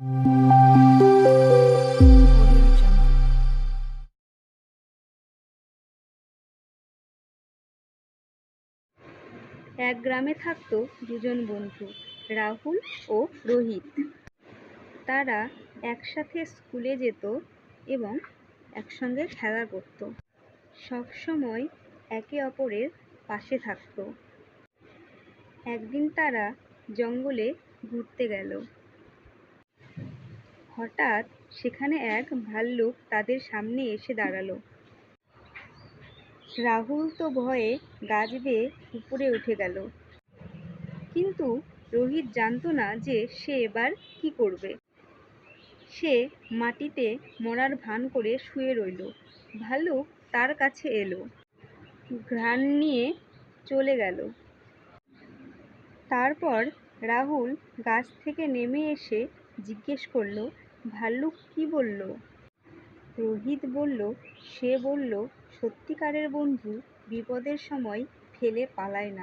এক গ্রামে থাকতো দুজন বন্ধু, রাহুল ও রোহিত। তারা একসাথে স্কুলে যেত এবং একসঙ্গে খেলা করত। সবসময় একে অপরের পাশে থাকতো। একদিন তারা জঙ্গলে ঘুরতে গেল। হঠাৎ সেখানে এক ভাল্লুক তাদের সামনে এসে দাঁড়ালো। রাহুল তো ভয়ে গাছ বেয়ে উপরে উঠে গেল, কিন্তু রোহিত জানতো না যে সে এবার কি করবে। সে মাটিতে মরার ভান করে শুয়ে রইল। ভাল্লুক তার কাছে এলো, ঘ্রাণ নিয়ে চলে গেল। তারপর রাহুল গাছ থেকে নেমে এসে জিজ্ঞেস করলো, ভাল্লুক কি বলল? রোহিত বলল, সে বলল, সত্যিকারের বন্ধু বিপদের সময় ফেলে পালায় না।